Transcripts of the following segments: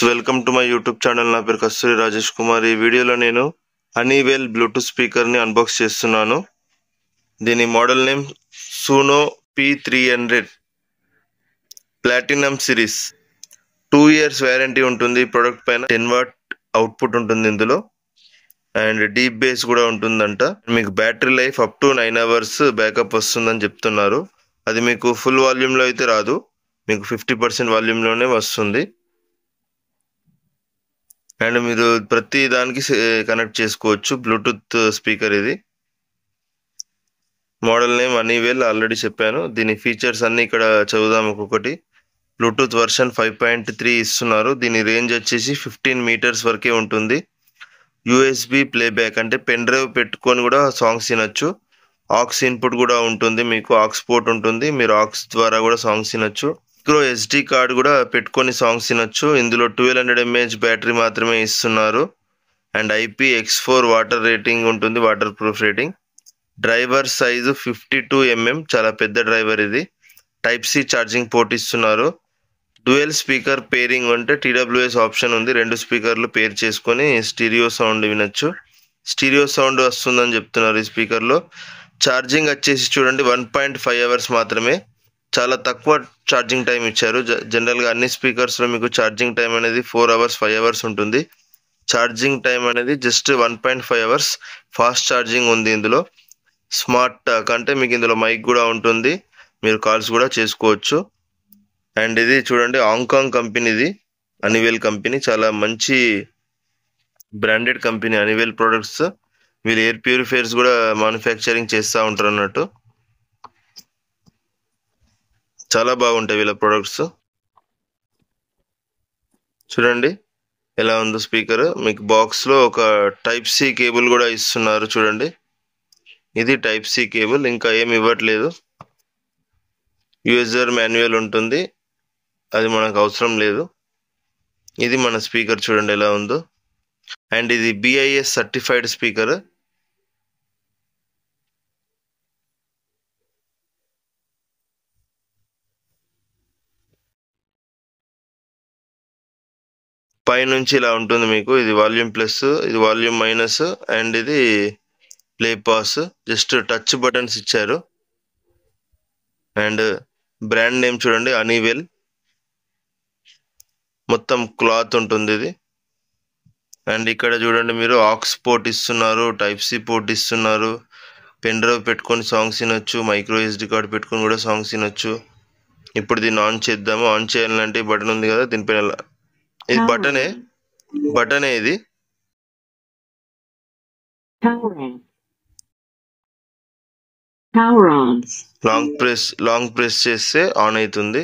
Welcome to my YouTube channel. నా పేరు కస్తూరి రాజేష్ కుమార్. ఈ వీడియోలో నేను హనీవెల్ బ్లూటూత్ స్పీకర్ని అన్బాక్స్ చేస్తున్నాను. దీని model name Suono P300 platinum series. 2 years warranty ఉంటుంది ప్రొడక్ట్ పైన. 10 watt అవుట్పుట్ ఉంటుంది ఇందులో, అండ్ డీప్ బేస్ కూడా ఉంటుందంట. మీకు battery life up to 9 hours backup వస్తుందని చెప్తున్నారు. అది మీకు ఫుల్ వాల్యూమ్లో అయితే రాదు, మీకు 50% వాల్యూమ్లోనే వస్తుంది. అండ్ మీరు ప్రతి దానికి కనెక్ట్ చేసుకోవచ్చు. బ్లూటూత్ స్పీకర్ ఇది. మోడల్ నేమ్ హనీవెల్ ఆల్రెడీ చెప్పాను. దీని ఫీచర్స్ అన్ని ఇక్కడ చదువుదాం ఒక్కొక్కటి. బ్లూటూత్ వర్షన్ 5.3 ఇస్తున్నారు. దీని రేంజ్ వచ్చేసి 15 meters వరకే ఉంటుంది. యూఎస్బి ప్లేబ్యాక్ అంటే పెన్ డ్రైవ్ పెట్టుకొని కూడా సాంగ్స్ వినొచ్చు. ఆక్స్ ఇన్పుట్ కూడా ఉంటుంది, మీకు ఆక్స్ పోర్ట్ ఉంటుంది, మీరు ఆక్స్ ద్వారా కూడా సాంగ్స్ వినొచ్చు. మైక్రో ఎస్డి కార్డ్ కూడా పెట్టుకొని సాంగ్స్ వినొచ్చు. ఇందులో 1200 mAh బ్యాటరీ మాత్రమే ఇస్తున్నారు. అండ్ IPX4 వాటర్ రేటింగ్ ఉంటుంది, water proof rating. Driver size 52 mm, చాలా పెద్ద డ్రైవర్ ఇది. టైప్ సి ఛార్జింగ్ పోర్ట్ ఇస్తున్నారు. డ్యూయల్ స్పీకర్ పేరింగ్ అంటే TWS ఆప్షన్ ఉంది. 2 స్పీకర్లు పేర్ చేసుకొని స్టీరియో సౌండ్ వినొచ్చు. స్టీరియో సౌండ్ వస్తుందని చెప్తున్నారు ఈ స్పీకర్లో. ఛార్జింగ్ వచ్చేసి చూడండి 1.5 hours మాత్రమే, చాలా తక్కువ ఛార్జింగ్ టైం ఇచ్చారు. జనరల్గా అన్ని స్పీకర్స్లో మీకు ఛార్జింగ్ టైం అనేది 4 hours 5 hours ఉంటుంది. ఛార్జింగ్ టైం అనేది జస్ట్ 1.5 hours. ఫాస్ట్ ఛార్జింగ్ ఉంది ఇందులో. స్మార్ట్ టాక్ అంటే మీకు ఇందులో మైక్ కూడా ఉంటుంది, మీరు కాల్స్ కూడా చేసుకోవచ్చు. అండ్ ఇది చూడండి హాంకాంగ్ కంపెనీది, హనీవెల్ కంపెనీ. చాలా మంచి బ్రాండెడ్ కంపెనీ హనీవెల్ ప్రొడక్ట్స్. వీళ్ళు ఎయిర్ ప్యూరిఫైయర్స్ కూడా మ్యానుఫ్యాక్చరింగ్ చేస్తూ ఉంటారు అన్నట్టు. చాలా బాగుంటాయి వీళ్ళ ప్రొడక్ట్స్. చూడండి ఎలా ఉందో స్పీకర్. మీకు బాక్స్లో ఒక టైప్ సి కేబుల్ కూడా ఇస్తున్నారు. చూడండి ఇది టైప్ సి కేబుల్, ఇంకా ఏమి ఇవ్వట్లేదు. యూజర్ మాన్యువల్ ఉంటుంది, అది మనకు అవసరం లేదు. ఇది మన స్పీకర్ చూడండి ఎలా ఉందో. అండ్ ఇది BIS సర్టిఫైడ్ స్పీకర్. పైనుంచి ఇలా ఉంటుంది మీకు. ఇది వాల్యూమ్ ప్లస్, ఇది వాల్యూమ్ మైనస్, అండ్ ఇది play pass. Just touch buttons ఇచ్చారు. అండ్ బ్రాండ్ నేమ్ చూడండి హనీవెల్. మొత్తం క్లాత్ ఉంటుంది ఇది. అండ్ ఇక్కడ చూడండి మీరు ఆక్స్ పోర్ట్ ఇస్తున్నారు, టైప్ సి పోర్ట్ ఇస్తున్నారు. పెన్ డ్రైవ్ పెట్టుకొని సాంగ్స్ వినొచ్చు, మైక్రో ఎస్డి కార్డ్ పెట్టుకొని కూడా సాంగ్స్ వినొచ్చు. ఇప్పుడు దీన్ని ఆన్ చేద్దాము. ఆన్ చేయాలంటే బటన్ ఉంది కదా, దీనిపైన ఇది బటనే ఇది. లాంగ్ ప్రెస్ చేస్తే ఆన్ అవుతుంది.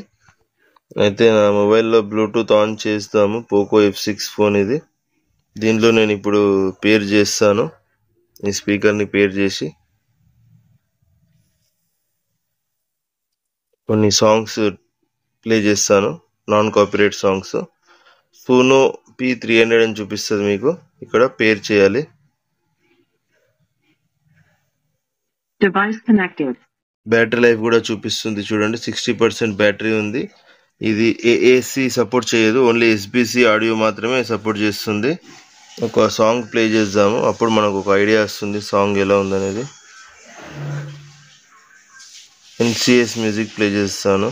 అయితే నా మొబైల్లో బ్లూటూత్ ఆన్ చేస్తాము. పోకో F6 ఫోన్ ఇది. దీనిలో నేను ఇప్పుడు పేర్ చేస్తాను. ఈ స్పీకర్ని పేర్ చేసి కొన్ని సాంగ్స్ ప్లే చేస్తాను, non copyright songs. Suono P300 అని చూపిస్తుంది మీకు. ఇక్కడ పేర్ చేయాలి. బ్యాటరీ లైఫ్ కూడా చూపిస్తుంది చూడండి. 60% బ్యాటరీ ఉంది. ఇది AAC సపోర్ట్ చేయదు, ఓన్లీ SBC ఆడియో మాత్రమే సపోర్ట్ చేస్తుంది. ఒక సాంగ్ ప్లే చేద్దాము, అప్పుడు మనకు ఒక ఐడియా వస్తుంది సాంగ్ ఎలా ఉందనేది. NCS మ్యూజిక్ ప్లే చేస్తాను.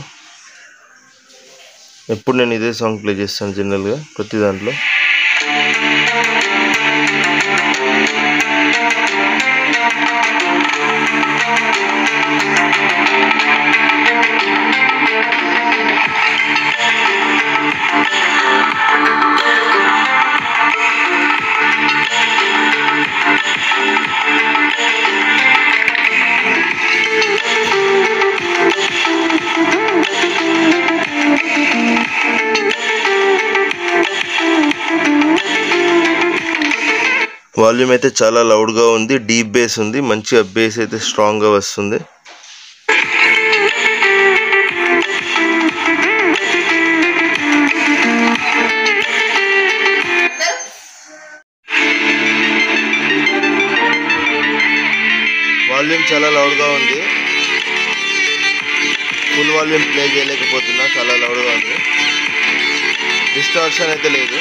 ఎప్పుడు నేను ఇదే సాంగ్ ప్లే చేస్తాను జనరల్గా ప్రతి దాంట్లో. వాల్యూమ్ అయితే చాలా లౌడ్గా ఉంది, డీప్ బేస్ ఉంది, మంచిగా బేస్ అయితే స్ట్రాంగ్గా వస్తుంది. వాల్యూమ్ చాలా లౌడ్గా ఉంది, ఫుల్ వాల్యూమ్ ప్లే చేయలేకపోతున్నా, చాలా లౌడ్గా ఉంది. డిస్టార్షన్ అయితే లేదు.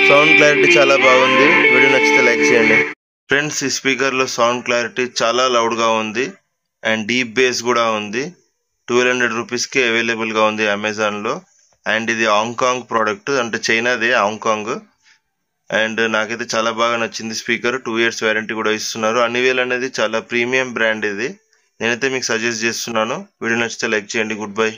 సౌండ్ క్లారిటీ చాలా బాగుంది. వీడియో నచ్చితే లైక్ చేయండి. ఫ్రెండ్స్, ఈ స్పీకర్లో సౌండ్ క్లారిటీ చాలా లౌడ్గా ఉంది అండ్ డీప్ బేస్ కూడా ఉంది. 1200 రూపీస్కి అవైలబుల్గా ఉంది అమెజాన్లో. అండ్ ఇది హాంకాంగ్ ప్రోడక్ట్, అంటే చైనాదే హాంకాంగ్. అండ్ నాకైతే చాలా బాగా నచ్చింది స్పీకర్. 2 years వారంటీ కూడా ఇస్తున్నారు. హనీవెల్ అనేది చాలా ప్రీమియం బ్రాండ్ ఇది. నేనైతే మీకు సజెస్ట్ చేస్తున్నాను. వీడియో నచ్చితే లైక్ చేయండి. Good bye.